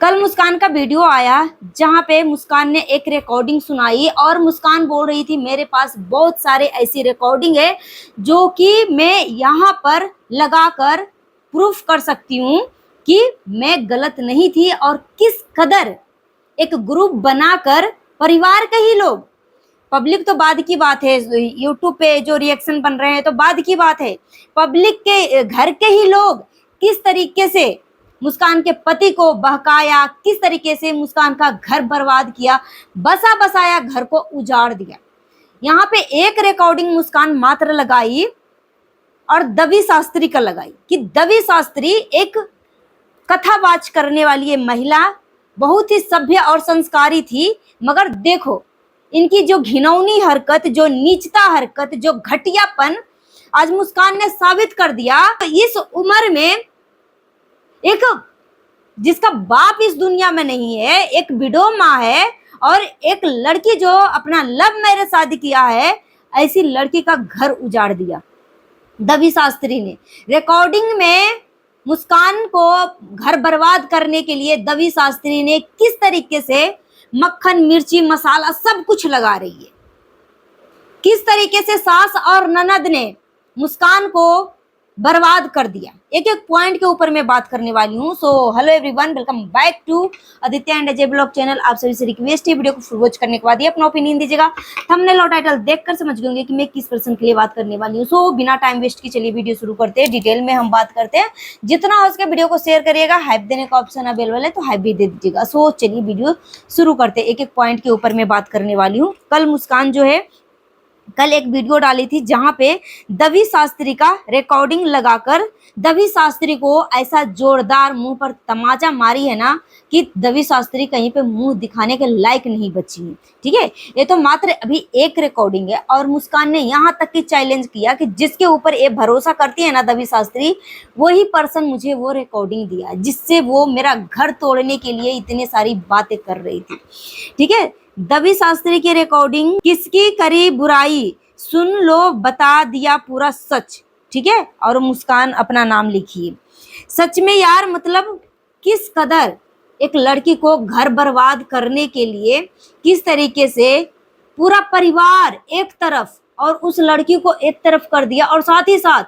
कल मुस्कान का वीडियो आया जहां पे मुस्कान ने एक रिकॉर्डिंग सुनाई और मुस्कान बोल रही थी मेरे पास बहुत सारे ऐसी रिकॉर्डिंग है जो कि मैं यहाँ पर लगाकर प्रूफ कर सकती हूँ कि मैं गलत नहीं थी। और किस कदर एक ग्रुप बनाकर परिवार के ही लोग, पब्लिक तो बाद की बात है, यूट्यूब पे जो रिएक्शन बन रहे हैं तो बाद की बात है, पब्लिक के घर के ही लोग किस तरीके से मुस्कान के पति को बहकाया, किस तरीके से मुस्कान का घर बर्बाद किया, बसा बसाया घर को उजाड़ दिया। यहाँ पे एक रिकॉर्डिंग मुस्कान मात्र लगाई और दवी शास्त्री का लगाई कि दवी शास्त्री एक कथावाच करने वाली ये महिला बहुत ही सभ्य और संस्कारी थी, मगर देखो इनकी जो घिनौनी हरकत, जो नीचता हरकत, जो घटियापन आज मुस्कान ने साबित कर दिया। इस उम्र में एक जिसका बाप इस दुनिया में नहीं है, एक विडो माँ है और एक लड़की जो अपना लव मैरिज शादी किया है, ऐसी लड़की का घर उजाड़ दिया दवी शास्त्री ने। रिकॉर्डिंग में मुस्कान को घर बर्बाद करने के लिए दवी शास्त्री ने किस तरीके से मक्खन, मिर्ची, मसाला सब कुछ लगा रही है, किस तरीके से सास और ननद ने मुस्कान को बर्बाद कर दिया। एक एक पॉइंट के ऊपर मैं बात करने वाली हूँ। So hello everyone, welcome back to Aditya and Ajay blog channel. आप सभी से रिक्वेस्ट है वीडियो को फुल वॉच करने के बाद ये अपना ओपिनियन दीजिएगा। थंबनेल और टाइटल देखकर समझ गए कि मैं किस पर्सन के लिए बात करने वाली हूँ। सो बिना टाइम वेस्ट की चलिए वीडियो शुरू करते हैं, डिटेल में हम बात करते हैं। जितना हो सके वीडियो को शेयर करिएगा, हाइप देने का ऑप्शन अवेलेबल है तो हाइप भी दे दीजिएगा। सो चलिए वीडियो शुरू करते हैं। एक एक पॉइंट के ऊपर मैं बात करने वाली हूँ। कल मुस्कान जो है कल एक वीडियो डाली थी जहां पे दवी शास्त्री का रिकॉर्डिंग लगाकर दवी शास्त्री को ऐसा जोरदार मुंह पर तमाचा मारी है ना कि दवी शास्त्री कहीं पे मुंह दिखाने के लायक नहीं बची है। ठीक है, ये तो मात्र अभी एक रिकॉर्डिंग है और मुस्कान ने यहां तक की चैलेंज किया कि जिसके ऊपर ये भरोसा करती है ना दवी शास्त्री, वही पर्सन मुझे वो रिकॉर्डिंग दिया जिससे वो मेरा घर तोड़ने के लिए इतनी सारी बातें कर रही थी। ठीक है, दवी शास्त्री की रिकॉर्डिंग, किसकी करी बुराई सुन लो बता दिया पूरा सच। ठीक है, और मुस्कान अपना नाम लिखिए। सच में यार, मतलब किस कदर एक लड़की को घर बर्बाद करने के लिए किस तरीके से पूरा परिवार एक तरफ और उस लड़की को एक तरफ कर दिया और साथ ही साथ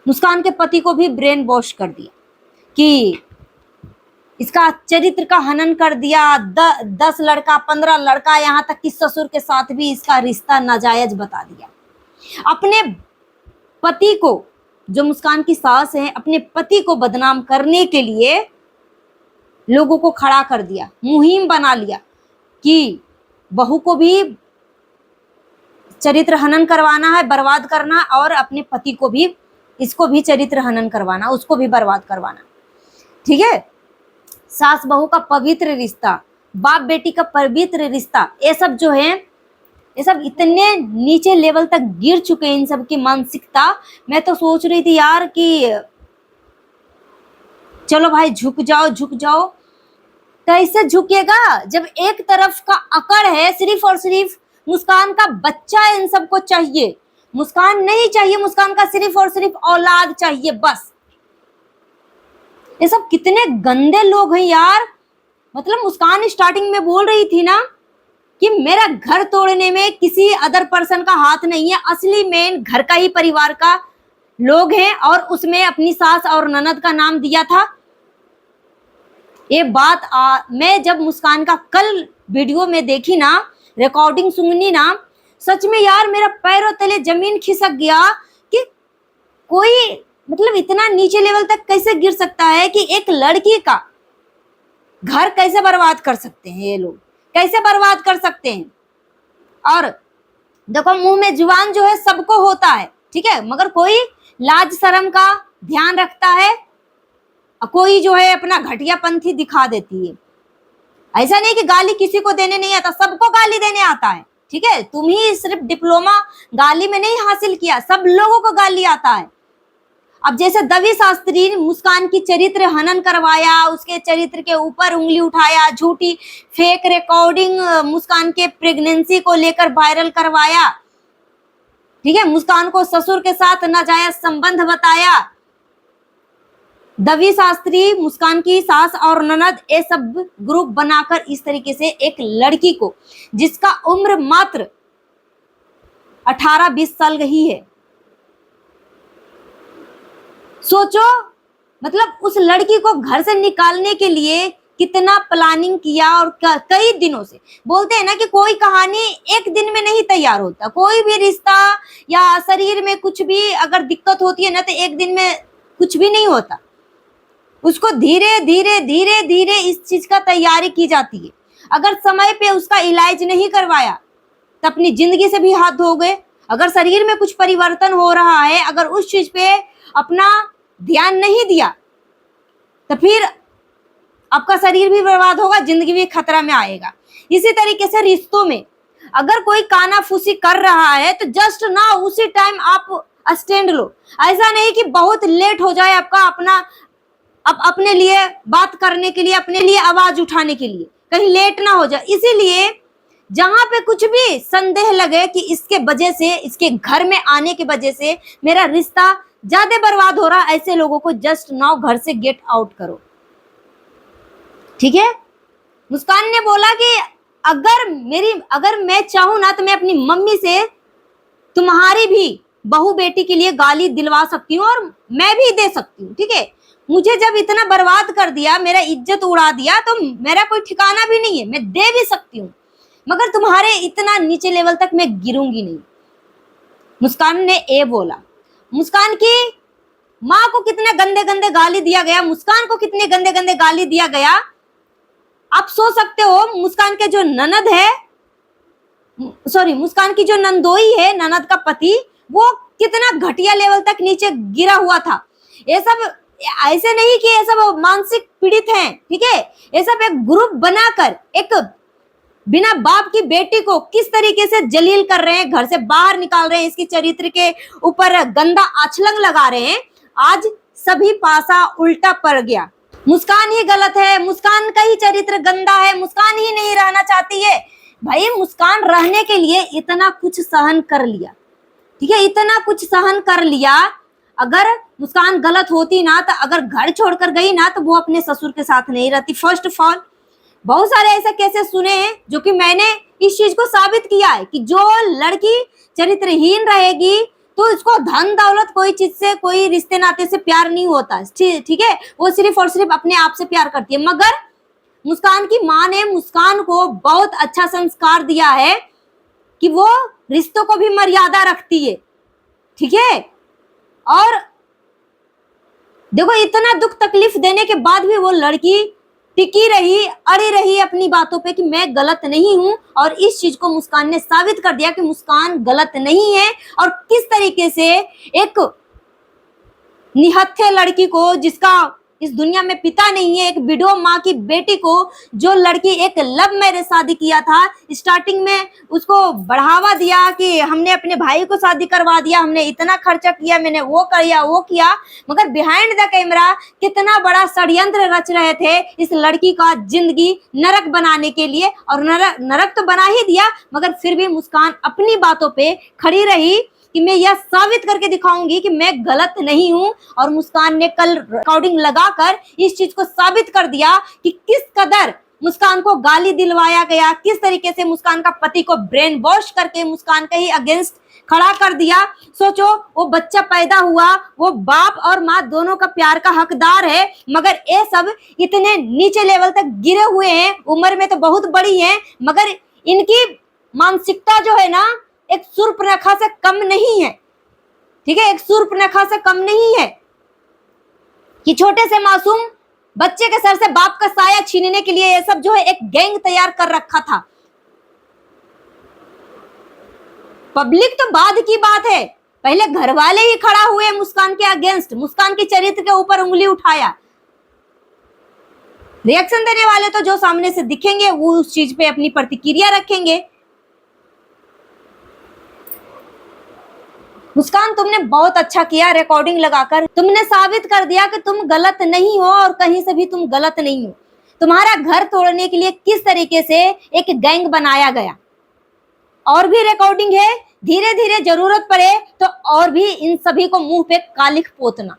मुस्कान के पति को भी ब्रेन वॉश कर दिया कि इसका चरित्र का हनन कर दिया। 10 लड़का 15 लड़का, यहाँ तक कि ससुर के साथ भी इसका रिश्ता नाजायज बता दिया। अपने पति को, जो मुस्कान की सास है, अपने पति को बदनाम करने के लिए लोगों को खड़ा कर दिया, मुहिम बना लिया कि बहू को भी चरित्र हनन करवाना है, बर्बाद करना, और अपने पति को भी, इसको भी चरित्र हनन करवाना, उसको भी बर्बाद करवाना। ठीक है, सास बहू का पवित्र रिश्ता, बाप बेटी का पवित्र रिश्ता, ये सब जो है, ये सब इतने नीचे लेवल तक गिर चुके हैं इन सब की मानसिकता। मैं तो सोच रही थी यार कि चलो भाई झुक जाओ झुक जाओ। कैसे झुकेगा जब एक तरफ का अकड़ है, सिर्फ और सिर्फ मुस्कान का बच्चा इन सबको चाहिए। मुस्कान नहीं चाहिए, मुस्कान का सिर्फ और सिर्फ औलाद चाहिए बस। ये सब कितने गंदे लोग हैं यार। मतलब मुस्कान स्टार्टिंग में बोल रही थी ना कि मेरा घर तोड़ने में किसी अदर पर्सन का हाथ नहीं है, असली मेन घर का ही परिवार का लोग हैं, और उसमें अपनी सास और ननद का नाम दिया था। ये बात मैं जब मुस्कान का कल वीडियो में देखी ना, रिकॉर्डिंग सुनी ना, सच में यार मेरा पैरों तले जमीन खिसक गया कि कोई मतलब इतना नीचे लेवल तक कैसे गिर सकता है कि एक लड़की का घर कैसे बर्बाद कर सकते हैं ये लोग, कैसे बर्बाद कर सकते हैं। और देखो, मुंह में जुबान जो है सबको होता है, ठीक है, मगर कोई लाज शर्म का ध्यान रखता है, कोई जो है अपना घटियापंथी दिखा देती है। ऐसा नहीं कि गाली किसी को देने नहीं आता, सबको गाली देने आता है। ठीक है, तुम ही सिर्फ डिप्लोमा गाली में नहीं हासिल किया, सब लोगों को गाली आता है। अब जैसे दवी शास्त्री ने मुस्कान की चरित्र हनन करवाया, उसके चरित्र के ऊपर उंगली उठाया, झूठी फेक रिकॉर्डिंग मुस्कान के प्रेगनेंसी को लेकर वायरल करवाया। ठीक है, मुस्कान को ससुर के साथ नाजायज संबंध बताया, दवी शास्त्री, मुस्कान की सास और ननद, ये सब ग्रुप बनाकर इस तरीके से एक लड़की को, जिसका उम्र मात्र 18-20 साल ही है, सोचो, मतलब उस लड़की को घर से निकालने के लिए कितना प्लानिंग किया, और कई दिनों से। बोलते हैं ना कि कोई कहानी एक दिन में नहीं तैयार होता, कोई भी रिश्ता या शरीर में कुछ भी अगर दिक्कत होती है ना, तो एक दिन में कुछ भी नहीं होता, उसको धीरे धीरे धीरे धीरे इस चीज का तैयारी की जाती है। अगर समय पे उसका इलाज नहीं करवाया तो अपनी जिंदगी से भी हाथ धो गए। अगर शरीर में कुछ परिवर्तन हो रहा है, अगर उस चीज पे अपना ध्यान नहीं दिया, तो फिर आपका शरीर भी बर्बाद होगा, जिंदगी भी खतरा में आएगा। इसी तरीके से रिश्तों में अगर कोई कानाफूसी कर रहा है तो जस्ट ना उसी टाइम आप स्टैंड लो। ऐसा नहीं कि बहुत लेट हो जाए आपका अपने लिए बात करने के लिए, अपने लिए आवाज उठाने के लिए, कहीं लेट ना हो जाए। इसीलिए जहां पे कुछ भी संदेह लगे कि इसके वजह से, इसके घर में आने की वजह से मेरा रिश्ता ज्यादा बर्बाद हो रहा, ऐसे लोगों को जस्ट नाउ घर से गेट आउट करो, ठीक है। मुस्कान ने बोला कि अगर मैं चाहूं ना तो मैं अपनी मम्मी से तुम्हारी भी बहू बेटी के लिए गाली दिलवा सकती हूँ और मैं भी दे सकती हूँ, ठीक है। मुझे जब इतना बर्बाद कर दिया, मेरा इज्जत उड़ा दिया, तो मेरा कोई ठिकाना भी नहीं है, मैं दे भी सकती हूँ, मगर तुम्हारे इतना नीचे लेवल तक मैं गिरूंगी नहीं। मुस्कान ने ये बोला। मुस्कान की माँ को कितने गंदे गंदे गाली दिया गया, मुस्कान को कितने गंदे गंदे गाली दिया गया, आप सोच सकते हो। मुस्कान के जो ननद है, सॉरी, मुस्कान की जो नंदोई है, ननद का पति, वो कितना घटिया लेवल तक नीचे गिरा हुआ था। ये सब ऐसे नहीं कि ये सब मानसिक पीड़ित हैं, ठीक है। ये सब एक ग्रुप बनाकर एक बिना बाप की बेटी को किस तरीके से जलील कर रहे हैं, घर से बाहर निकाल रहे हैं, इसकी चरित्र के ऊपर गंदा आचलन लगा रहे हैं। आज सभी पासा उल्टा पड़ गया। मुस्कान ही गलत है, मुस्कान का ही चरित्र गंदा है, मुस्कान ही नहीं रहना चाहती है। भाई मुस्कान रहने के लिए इतना कुछ सहन कर लिया, ठीक है, इतना कुछ सहन कर लिया। अगर मुस्कान गलत होती ना, तो अगर घर छोड़कर गई ना, तो वो अपने ससुर के साथ नहीं रहती। फर्स्ट ऑफ ऑल बहुत सारे ऐसे केसेस सुने हैं जो कि मैंने इस चीज को साबित किया है कि जो लड़की चरित्रहीन रहेगी तो इसको धन दौलत कोई चीज से, कोई रिश्ते नाते से प्यार नहीं होता, ठीक है। वो सिर्फ और सिर्फ अपने आप से प्यार करती है। मगर मुस्कान की माँ ने मुस्कान को बहुत अच्छा संस्कार दिया है कि वो रिश्तों को भी मर्यादा रखती है, ठीक है। और देखो, इतना दुख तकलीफ देने के बाद भी वो लड़की टिकी रही, अड़ी रही अपनी बातों पे कि मैं गलत नहीं हूं। और इस चीज को मुस्कान ने साबित कर दिया कि मुस्कान गलत नहीं है। और किस तरीके से एक निहत्थे लड़की को, जिसका इस दुनिया में पिता नहीं है, एक विडो माँ की बेटी को, जो लड़की एक लव मैरिज शादी किया था, स्टार्टिंग में उसको बढ़ावा दिया कि हमने अपने भाई को शादी करवा दिया, हमने इतना खर्चा किया, मैंने वो किया, मगर बिहाइंड द कैमरा कितना बड़ा षड्यंत्र रच रहे थे इस लड़की का जिंदगी नरक बनाने के लिए। और नरक तो बना ही दिया, मगर फिर भी मुस्कान अपनी बातों पे खड़ी रही कि मैं यह साबित करके दिखाऊंगी कि मैं गलत नहीं हूं। और मुस्कान ने कल रिकॉर्डिंग लगाकर इस चीज को साबित कर दिया कि किस कदर मुस्कान को गाली दिलवाया गया, किस तरीके से मुस्कान का पति को ब्रेन वॉश करके मुस्कान के ही अगेंस्ट खड़ा कर दिया। सोचो, वो बच्चा पैदा हुआ, वो बाप और माँ दोनों का प्यार का हकदार है, मगर ये सब इतने नीचे लेवल तक गिरे हुए हैं। उम्र में तो बहुत बड़ी है, मगर इनकी मानसिकता जो है ना, एक शूर्पणखा से कम नहीं है, ठीक है, एक शूर्पणखा से कम नहीं है कि छोटे से मासूम बच्चे के सर से बाप का साया छीनने के लिए ये सब जो है एक गैंग तैयार कर रखा था। पब्लिक तो बाद की बात है, पहले घर वाले ही खड़ा हुए मुस्कान के अगेंस्ट, मुस्कान के चरित्र के ऊपर उंगली उठाया। रिएक्शन देने वाले तो जो सामने से दिखेंगे वो उस चीज पे अपनी प्रतिक्रिया रखेंगे। मुस्कान, तुमने बहुत अच्छा किया रिकॉर्डिंग लगाकर, तुमने साबित कर दिया कि तुम गलत नहीं हो और कहीं से भी तुम गलत नहीं हो। तुम्हारा घर तोड़ने के लिए किस तरीके से एक गैंग बनाया गया, और भी रिकॉर्डिंग है, धीरे धीरे जरूरत पड़े तो और भी इन सभी को मुंह पे कालिख पोतना।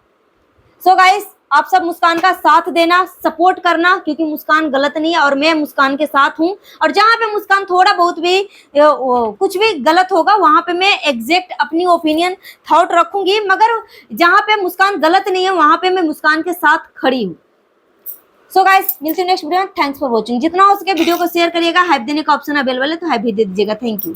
सो गाइस, आप सब मुस्कान का साथ देना, सपोर्ट करना, क्योंकि मुस्कान गलत नहीं है और मैं मुस्कान के साथ हूँ। और जहाँ पे मुस्कान थोड़ा बहुत भी कुछ भी गलत होगा वहां पे मैं एग्जैक्ट अपनी ओपिनियन थॉट रखूंगी, मगर जहाँ पे मुस्कान गलत नहीं है वहां पे मैं मुस्कान के साथ खड़ी हूँ। सो गाइस, मिलते हैं नेक्स्ट वीडियो में। Thanks for watching. जितना हो सके वीडियो को शेयर करिएगा। हाइप देने का ऑप्शन अवेलेबल है तो हाइप भी दे दीजिएगा। Thank you.